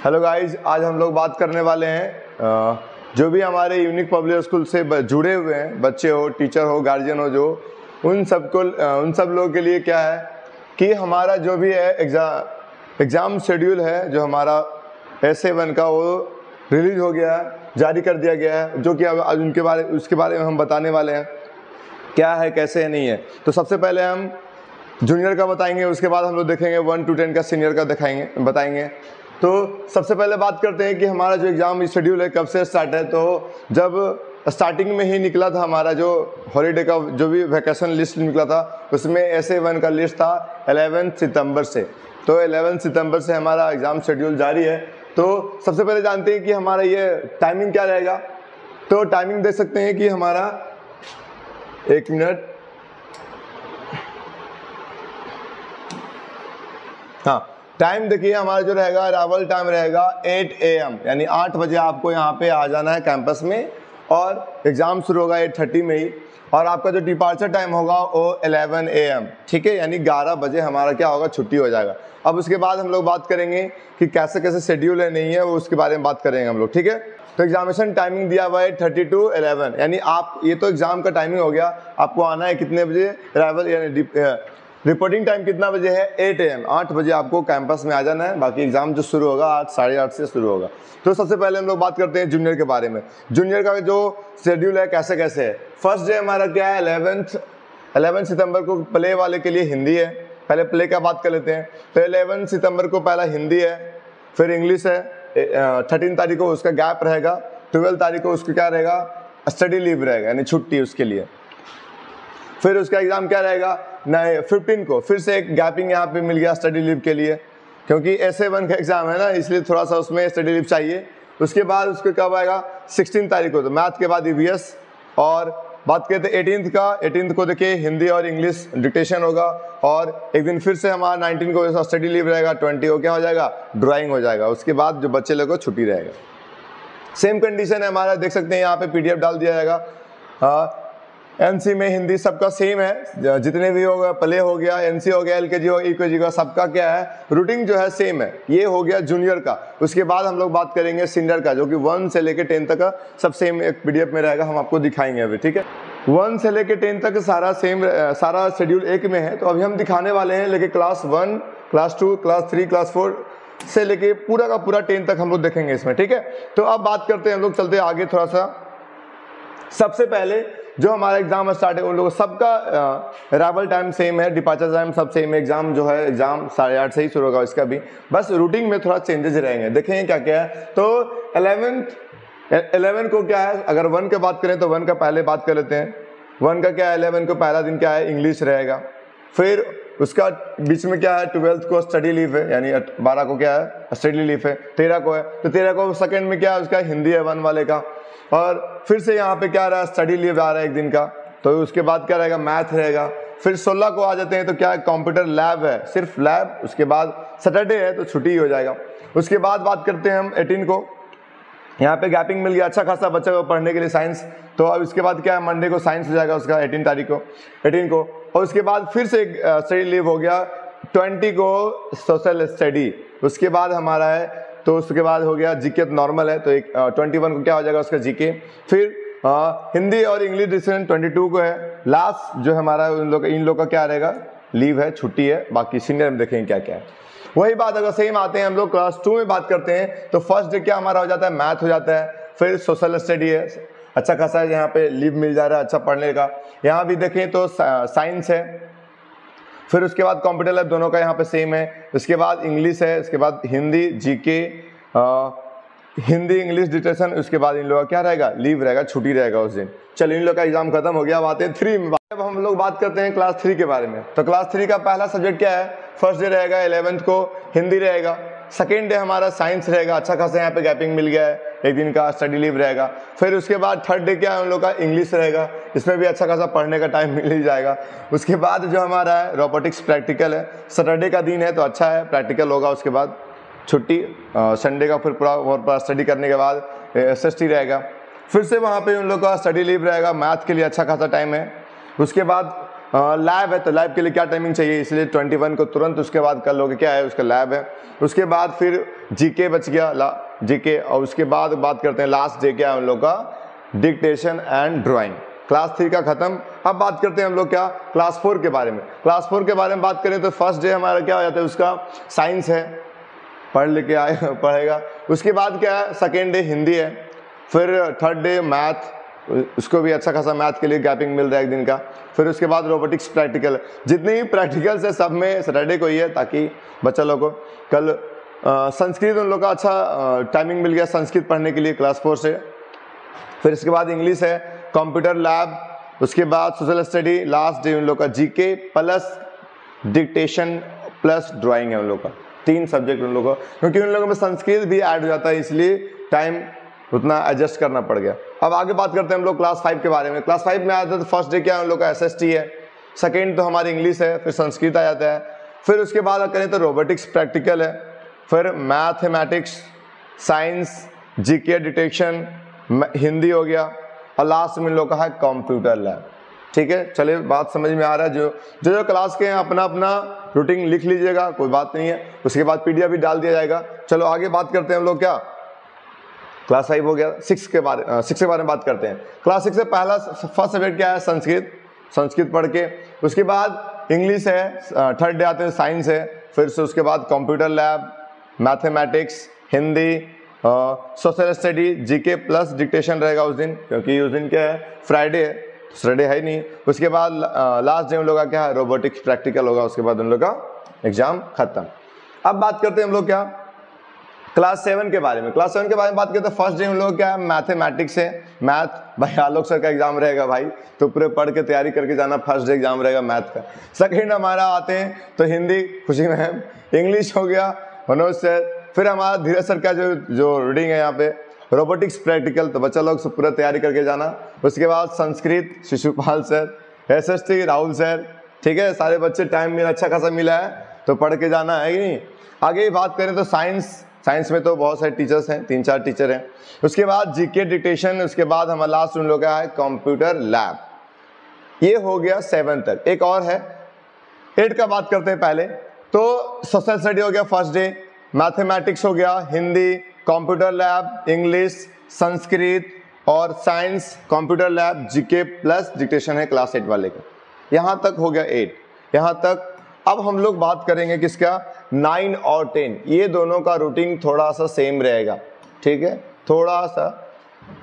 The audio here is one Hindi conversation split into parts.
हेलो गाइज, आज हम लोग बात करने वाले हैं जो भी हमारे यूनिक पब्लिक स्कूल से जुड़े हुए हैं, बच्चे हो, टीचर हो, गार्जियन हो, जो उन सब लोगों के लिए क्या है कि हमारा जो भी है एग्ज़ाम शेड्यूल है, जो हमारा SA1 का वो रिलीज हो गया है, जारी कर दिया गया है, जो कि अब उसके बारे में हम बताने वाले हैं क्या है, कैसे है, नहीं है। तो सबसे पहले हम जूनियर का बताएंगे, उसके बाद हम लोग देखेंगे 1 to 10 का सीनियर का बताएंगे। तो सबसे पहले बात करते हैं कि हमारा जो एग्ज़ाम शेड्यूल है कब से स्टार्ट है। तो जब स्टार्टिंग में ही निकला था हमारा जो हॉलीडे का जो भी वैकेशन लिस्ट निकला था, उसमें SA1 का लिस्ट था 11 सितंबर से। तो 11 सितंबर से हमारा एग्ज़ाम शेड्यूल जारी है। तो सबसे पहले जानते हैं कि हमारा ये टाइमिंग क्या रहेगा। तो टाइमिंग देख सकते हैं कि हमारा 1 मिनट, हाँ, टाइम देखिए हमारा जो रहेगा, अराइवल टाइम रहेगा 8 AM, यानी 8 बजे आपको यहाँ पे आ जाना है कैंपस में, और एग्ज़ाम शुरू होगा 8:30 में ही, और आपका जो डिपार्चर टाइम होगा वो 11 AM, ठीक है, यानी 11 बजे हमारा क्या होगा, छुट्टी हो जाएगा। अब उसके बाद हम लोग बात करेंगे कि कैसे कैसे शेड्यूल है, नहीं है, वो उसके बारे में बात करेंगे हम लोग, ठीक है। तो एग्जामिनेशन टाइमिंग दिया हुआ है 8:30 to 11, यानी आप ये तो एग्ज़ाम का टाइमिंग हो गया, आपको आना है कितने बजे, अराइवल यानी रिपोर्टिंग टाइम कितना बजे है, 8 AM, 8 बजे आपको कैंपस में आ जाना है। बाकी एग्जाम जो शुरू होगा 8, 8:30 से शुरू होगा। तो सबसे पहले हम लोग बात करते हैं जूनियर के बारे में। जूनियर का जो शेड्यूल है कैसे कैसे है। फर्स्ट डे हमारा क्या है, 11 सितंबर को प्ले वाले के लिए हिंदी है। पहले प्ले का बात कर लेते हैं। तो 11 सितंबर को पहला हिंदी है, फिर इंग्लिश है। 13 तारीख को उसका गैप रहेगा। 12 तारीख को उसका क्या रहेगा, स्टडी लीव रहेगा, यानी छुट्टी उसके लिए। फिर उसका एग्ज़ाम क्या रहेगा, 15 को फिर से एक गैपिंग यहाँ पे मिल गया स्टडी लीव के लिए, क्योंकि SA1 का एग्ज़ाम है ना, इसलिए थोड़ा सा उसमें स्टडी लीव चाहिए। उसके बाद उसको कब आएगा, 16 तारीख को, तो मैथ के बाद EVS। और बात करते हैं 18th को देखिए हिंदी और इंग्लिश डिक्टेशन होगा, और एक दिन फिर से हमारा 19 को स्टडी लीव रहेगा। 20 को क्या हो जाएगा, ड्राइंग हो जाएगा। उसके बाद जो बच्चे लोग को छुट्टी रहेगा। सेम कंडीशन है हमारा, देख सकते हैं यहाँ पे PDF डाल दिया जाएगा। NC में हिंदी सबका सेम है, जितने भी होगा, प्ले हो गया, NC हो गया, LKG हो, EKG का, सबका क्या है, रूटीन जो है सेम है। ये हो गया जूनियर का। उसके बाद हम लोग बात करेंगे सीनियर का, जो कि 1 से लेकर 10 तक का सब सेम एक PDF में रहेगा, हम आपको दिखाएंगे अभी, ठीक है। 1 से लेकर 10 तक सारा सेम, सारा शेड्यूल एक में है। तो अभी हम दिखाने वाले हैं, लेकिन क्लास 1, क्लास 2, क्लास 3, क्लास 4 से लेके पूरा का पूरा 10 तक हम लोग देखेंगे इसमें, ठीक है। तो अब बात करते हैं, हम लोग चलते हैं आगे थोड़ा सा। सबसे पहले जो हमारा एग्जाम स्टार्ट है, उन लोगों सबका अराइवल टाइम सेम है, डिपार्चर टाइम सब सेम है। एग्जाम जो है, एग्जाम 8:30 से ही शुरू होगा इसका भी, बस रूटीन में थोड़ा चेंजेस रहेंगे। देखेंगे क्या क्या है। तो 11 को क्या है, अगर 1 की बात करें तो 1 का पहले बात कर लेते हैं। 1 का क्या है, 11 को पहला दिन क्या है, इंग्लिश रहेगा। फिर उसका बीच में क्या है, 12 को स्टडी लीव है, यानी 12 को क्या है, स्टडी लीव है। 13 को है, तो 13 को सेकंड में क्या है, उसका हिंदी है 1 वाले का। और फिर से यहाँ पे क्या रहा, स्टडी लीव आ रहा है एक दिन का। तो उसके बाद क्या रहेगा, मैथ रहेगा। फिर 16 को आ जाते हैं, तो क्या है, कंप्यूटर लैब है, सिर्फ लैब। उसके बाद सैटरडे है तो छुट्टी हो जाएगा। उसके बाद बात करते हैं हम 18 को, यहाँ पे गैपिंग मिल गया अच्छा खासा बच्चा को पढ़ने के लिए, साइंस। तो अब इसके बाद क्या है, मंडे को साइंस हो जाएगा उसका, 18 को। और उसके बाद फिर से एक स्टडी लीव हो गया 20 को, सोशल स्टडी। उसके बाद हमारा है, तो उसके बाद हो गया GK नॉर्मल है, तो 21 को क्या हो जाएगा उसका GK। फिर हिंदी और इंग्लिश डिक्टेशन 22 को है। लास्ट जो हमारा इन लोग का क्या रहेगा, लीव है, छुट्टी है। बाकी सीनियर में देखेंगे क्या क्या है। वही बात अगर सेम आते हैं हम लोग क्लास 2 में बात करते हैं, तो फर्स्ट डे क्या हमारा हो जाता है, मैथ हो जाता है। फिर सोशल स्टडी है, अच्छा खासा यहाँ पे लीव मिल जा रहा है अच्छा पढ़ने का। यहाँ भी देखें तो साइंस है। फिर उसके बाद कंप्यूटर लैब, दोनों का यहाँ पे सेम है। उसके बाद इंग्लिश है, उसके बाद Hindi, GK, Hindi English dictation. उसके बाद इन लोगों का क्या रहेगा, लीव रहेगा, छुट्टी रहेगा उस दिन। चलिए, इन लोग का एग्जाम खत्म हो गया। अब आते हैं 3 में। अब हम लोग बात करते हैं क्लास 3 के बारे में। तो क्लास 3 का पहला सब्जेक्ट क्या है, फर्स्ट डे रहेगा 11 को हिंदी रहेगा। सेकेंड डे हमारा साइंस रहेगा, अच्छा खासा यहाँ पे गैपिंग मिल गया है, एक दिन का स्टडी लीव रहेगा। फिर उसके बाद थर्ड डे क्या है, उन लोग का इंग्लिश रहेगा, इसमें भी अच्छा खासा पढ़ने का टाइम मिल ही जाएगा। उसके बाद जो हमारा है रोबोटिक्स प्रैक्टिकल है, सैटरडे का दिन है तो अच्छा है, प्रैक्टिकल होगा। उसके बाद छुट्टी, संडे का फिर पूरा स्टडी करने के बाद SST रहेगा। फिर से वहाँ पे उन लोग का स्टडी लीव रहेगा, मैथ के लिए अच्छा खासा टाइम है। उसके बाद लैब है, तो लैब के लिए क्या टाइमिंग चाहिए, इसलिए 21 को तुरंत उसके बाद कर लोगे, क्या है उसका लैब है। उसके बाद फिर जीके बच गया, जीके, और उसके बाद बात करते हैं लास्ट डे क्या है उन लोग का, डिक्टेशन एंड ड्राइंग। क्लास 3 का खत्म। अब बात करते हैं हम लोग क्या, क्लास 4 के बारे में। क्लास 4 के बारे में बात करें तो फर्स्ट डे हमारा क्या हो जाता है, उसका साइंस है, पढ़ लेके आए पढ़ेगा। उसके बाद क्या है, सेकेंड डे हिंदी है, फिर थर्ड डे मैथ, उसको भी अच्छा खासा मैथ के लिए गैपिंग मिल रहा है एक दिन का। फिर उसके बाद रोबोटिक्स प्रैक्टिकल, जितने भी प्रैक्टिकल्स है सब में सैटरडे को ही है, ताकि बच्चा लोग को कल संस्कृत उन लोग का अच्छा टाइमिंग मिल गया संस्कृत पढ़ने के लिए क्लास 4 से। फिर इसके बाद इंग्लिश है, कंप्यूटर लैब, उसके बाद सोशल स्टडी, लास्ट डे उन लोग का GK plus dictation plus drawing है उन लोग का। 3 सब्जेक्ट उन लोगों को, क्योंकि उन लोगों में संस्कृत भी ऐड हो जाता है, इसलिए टाइम उतना एडजस्ट करना पड़ गया। अब आगे बात करते हैं हम लोग क्लास 5 के बारे में। क्लास 5 में आता है तो फर्स्ट डे क्या है उन लोग का, एसएसटी है, सेकेंड तो हमारी इंग्लिश है, फिर संस्कृत आ जाता है, फिर उसके बाद करें तो रोबोटिक्स प्रैक्टिकल है, फिर mathematics, science, GK detection, Hindi हो गया, और लास्ट में इन लोग का है कंप्यूटर लैब। ठीक है, चलिए बात समझ में आ रहा है। जो क्लास के हैं अपना अपना रूटीन लिख लीजिएगा, कोई बात नहीं है, उसके बाद पीडीएफ भी डाल दिया जाएगा। चलो आगे बात करते हैं हम लोग क्या, क्लास 5 हो गया, 6 के बारे में बात करते हैं। क्लास 6 से पहला फर्स्ट सब्जेक्ट क्या है, संस्कृत पढ़ के, उसके बाद इंग्लिश है, थर्ड डे आते हैं साइंस है, फिर से उसके बाद computer lab, mathematics, Hindi, social study, GK plus dictation रहेगा उस दिन, क्योंकि उस दिन क्या है, फ्राइडे है, सैटरडे है ही नहीं। उसके बाद लास्ट डे उन लोग का क्या है, रोबोटिक्स प्रैक्टिकल होगा, उसके बाद उन लोग का एग्जाम खत्म। अब बात करते हैं हम लोग क्या, क्लास 7 के बारे में। क्लास 7 के बारे में बात करते हैं, फर्स्ट डे उन लोग क्या है, मैथमेटिक्स है, मैथ भाई आलोक सर का एग्जाम रहेगा भाई, तो पूरे पढ़ के तैयारी करके जाना, फर्स्ट डे एग्जाम रहेगा मैथ का। सेकंड हमारा आते हैं तो हिंदी, खुशी मैम, इंग्लिश हो गया मनोज सर, फिर हमारा धीरज सर का जो रीडिंग है यहाँ पे, रोबोटिक्स प्रैक्टिकल, तो बच्चा लोग पूरा तैयारी करके जाना। उसके बाद Sanskrit Shishupal sir, SST Rahul sir, ठीक है, सारे बच्चे टाइम में अच्छा खासा मिला है तो पढ़ के जाना है कि नहीं। आगे बात करें तो साइंस में तो बहुत सारे टीचर्स हैं, 3-4 टीचर हैं। उसके बाद जीके डिक्टेशन, उसके बाद हमारा लास्ट उन लोग का है कंप्यूटर लैब। ये हो गया 7 तक। एक और है 8 का बात करते हैं पहले, तो सोशल स्टडी हो गया फर्स्ट डे, मैथमेटिक्स हो गया, Hindi, computer lab, English, Sanskrit और science, computer lab, GK plus dictation है क्लास 8 वाले का। यहाँ तक हो गया 8, यहाँ तक। अब हम लोग बात करेंगे किसका, 9 और 10, ये दोनों का रूटीन थोड़ा सा सेम रहेगा, ठीक है, थोड़ा सा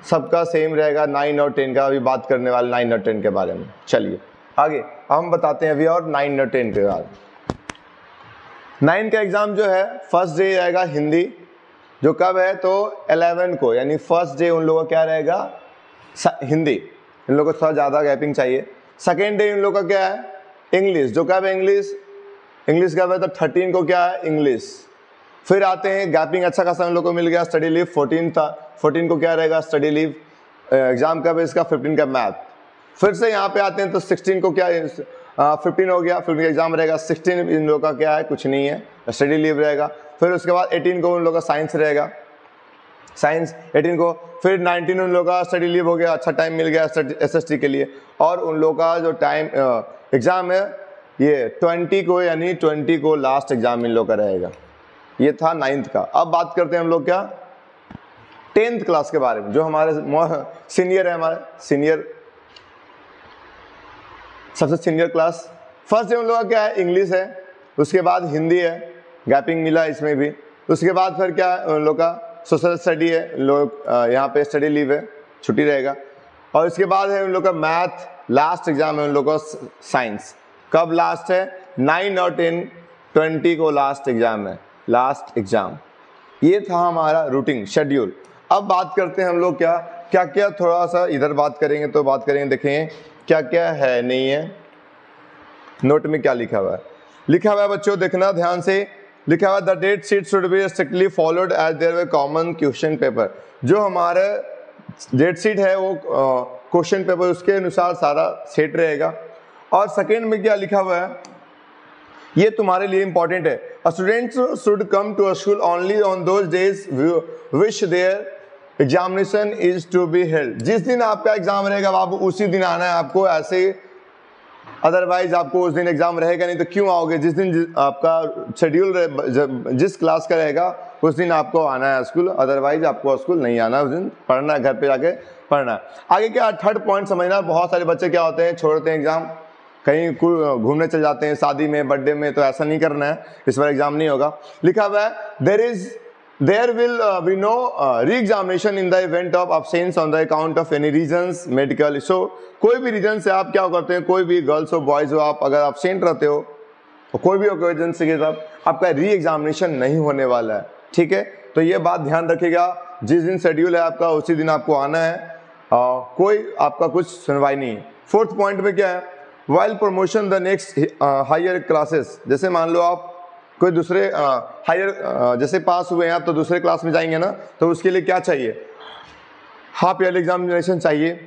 सबका सेम रहेगा। 9 और 10 का अभी बात करने वाले, 9 और 10 के बारे में। चलिए आगे हम बताते हैं अभी और 9 और 10 के बाद। 9 का एग्जाम जो है फर्स्ट डे रहेगा हिंदी, जो कब है तो 11 को, यानी फर्स्ट डे उन लोगों का क्या रहेगा, हिंदी, इन लोगों को थोड़ा ज़्यादा गैपिंग चाहिए। सेकेंड डे इन लोगों का क्या है, इंग्लिश, जो कब है इंग्लिश का है तो 13 को क्या है इंग्लिश। फिर आते हैं गैपिंग अच्छा खासा उन लोग को मिल गया, स्टडी लीव 14 था, 14 को क्या रहेगा स्टडी लीव, एग्जाम कब है इसका 15 का मैथ। फिर से यहाँ पे आते हैं तो 16 को क्या 15 हो गया, 15 का एग्जाम रहेगा, 16 इन लोगों का क्या है कुछ नहीं है, स्टडी लीव रहेगा। फिर उसके बाद 18 को उन लोगों का साइंस रहेगा, साइंस 18 को। फिर 19 उन लोगों का स्टडी लीव हो गया, अच्छा टाइम मिल गया एसएसटी के लिए। और उन लोगों का जो टाइम एग्जाम है ये 20 को, यानी 20 को लास्ट एग्जाम इन लोगों का रहेगा। ये था 9th का। अब बात करते हैं हम लोग क्या 10th क्लास के बारे में, जो हमारे सीनियर है, हमारे सीनियर, सबसे सीनियर क्लास। फर्स्ट डे उन लोगों का क्या है इंग्लिश है, उसके बाद हिंदी है, गैपिंग मिला इसमें भी। उसके बाद फिर क्या है उन लोग का सोशल स्टडी है, लोग यहाँ पे स्टडी लीव है, छुट्टी रहेगा। और उसके बाद है उन लोग का मैथ, लास्ट एग्जाम है उन लोग का साइंस। कब लास्ट है 9 और 10, 20 को लास्ट एग्जाम है, लास्ट एग्जाम। ये था हमारा रूटीन शेड्यूल। अब बात करते हैं हम लोग क्या क्या क्या, थोड़ा सा इधर बात करेंगे तो बात करेंगे, देखें क्या क्या है नहीं है, नोट में क्या लिखा हुआ है। लिखा हुआ है बच्चों देखना ध्यान से, लिखा हुआ the date sheet should be strictly followed as there were common question paper. जो हमारे डेट शीट है वो क्वेश्चन पेपर उसके अनुसार सारा सेट रहेगा। और सेकेंड में क्या लिखा हुआ है, ये तुम्हारे लिए इंपॉर्टेंट है, students should come to school only on those days which their examination is to be held. जिस दिन आपका एग्जाम रहेगा बाबू उसी दिन आना है आपको, ऐसे अदरवाइज आपको उस दिन एग्जाम रहेगा नहीं तो क्यों आओगे? जिस दिन आपका शेड्यूल जिस क्लास का रहेगा उस दिन आपको आना है स्कूल, अदरवाइज आपको स्कूल नहीं आना, उस दिन पढ़ना है, घर पे जाके पढ़ना है। आगे क्या थर्ड पॉइंट समझना, बहुत सारे बच्चे क्या होते हैं छोड़ते हैं एग्जाम, कहीं घूमने चले जाते हैं, शादी में, बर्थडे में, तो ऐसा नहीं करना है, इस बार एग्जाम नहीं होगा। लिखा हुआ है there will be no re-examination in the event of absence on the account of any reasons medical। so कोई भी रीजन से आप क्या करते हैं, कोई भी गर्ल्स हो बॉयज हो, आप अगर absent रहते हो तो कोई भी ओकेजन से आपका री एग्जामिनेशन नहीं होने वाला है, ठीक है। तो ये बात ध्यान रखिएगा, जिस दिन शेड्यूल है आपका उसी दिन आपको आना है, कोई आपका कुछ सुनवाई नहीं। फोर्थ पॉइंट में क्या है, while promotion the next higher classes, जैसे मान लो आप कोई दूसरे हायर जैसे पास हुए हैं आप तो दूसरे क्लास में जाएंगे ना, तो उसके लिए क्या चाहिए, हाफ ईयरली एग्जामिनेशन चाहिए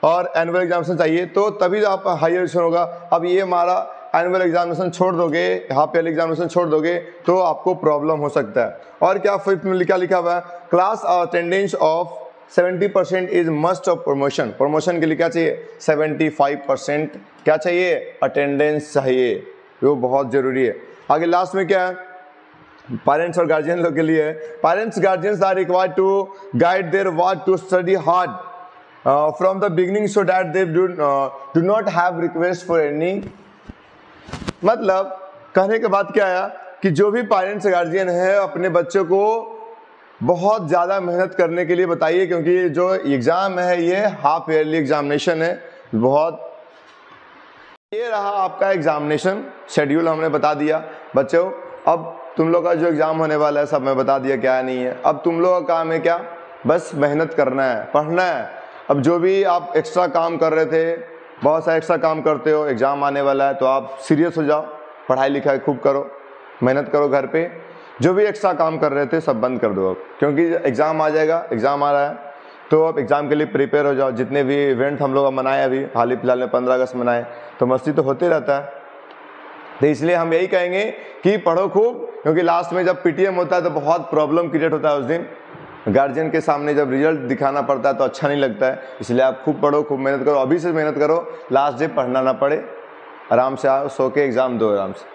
और एनुअल एग्जामिनेशन चाहिए, तो तभी आप हायर एजुकेशन होगा। अब ये हमारा एनुअल एग्जामिनेशन छोड़ दोगे, हाफ ईयरली एग्जामिनेशन छोड़ दोगे तो आपको प्रॉब्लम हो सकता है। और क्या फिफ्थ में क्या लिखा हुआ है, class attendance of 70% is must of promotion. Promotion के लिए क्या चाहिए, 75% क्या चाहिए, अटेंडेंस चाहिए, वो बहुत जरूरी है। आगे लास्ट में क्या है, पेरेंट्स और गार्जियन लोग के लिए है, parents guardians are required to guide their work to study hard from the beginning so that they do not have request for any. मतलब कहने के बाद क्या है कि जो भी पेरेंट्स गार्जियन है अपने बच्चों को बहुत ज़्यादा मेहनत करने के लिए बताइए, क्योंकि जो एग्ज़ाम है ये हाफ ईयरली एग्जामिनेशन है। बहुत ये रहा आपका एग्जामिनेशन शेड्यूल, हमने बता दिया बच्चों। अब तुम लोग का जो एग्ज़ाम होने वाला है सब मैं बता दिया क्या नहीं है। अब तुम लोग का काम है क्या, बस मेहनत करना है, पढ़ना है। अब जो भी आप एक्स्ट्रा काम कर रहे थे, बहुत सारा एक्स्ट्रा काम करते हो, एग्ज़ाम आने वाला है तो आप सीरियस हो जाओ, पढ़ाई लिखाई खूब करो, मेहनत करो घर पे। जो भी एक्स्ट्रा काम कर रहे थे सब बंद कर दो अब, क्योंकि एग्ज़ाम आ जाएगा, एग्ज़ाम आ रहा है तो अब एग्ज़ाम के लिए प्रिपेयर हो जाओ। जितने भी इवेंट हम लोग मनाए अभी हाल ही फिलहाल में 15 अगस्त मनाए, तो मस्ती तो होते रहता है, तो इसलिए हम यही कहेंगे कि पढ़ो खूब, क्योंकि लास्ट में जब पीटीएम होता है तो बहुत प्रॉब्लम क्रिएट होता है उस दिन, गार्जियन के सामने जब रिजल्ट दिखाना पड़ता है तो अच्छा नहीं लगता है। इसलिए आप खूब पढ़ो, खूब मेहनत करो, अभी से मेहनत करो, लास्ट डे पढ़ना ना पड़े, आराम से आओ, सो के एग्ज़ाम दो आराम से,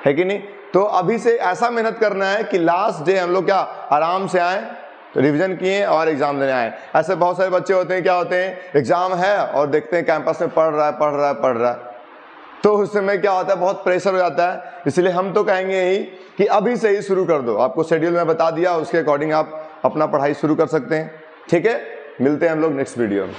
है कि नहीं। तो अभी से ऐसा मेहनत करना है कि लास्ट डे हम लोग क्या आराम से आए, तो रिवीजन किए और एग्जाम देने आए। ऐसे बहुत सारे बच्चे होते हैं, क्या होते हैं, एग्जाम है और देखते हैं कैंपस में पढ़ रहा है, तो उस समय क्या होता है, बहुत प्रेशर हो जाता है। इसलिए हम तो कहेंगे ही कि अभी से ही शुरू कर दो। आपको शेड्यूल में बता दिया, उसके अकॉर्डिंग आप अपना पढ़ाई शुरू कर सकते हैं, ठीक है। मिलते हैं हम लोग नेक्स्ट वीडियो में।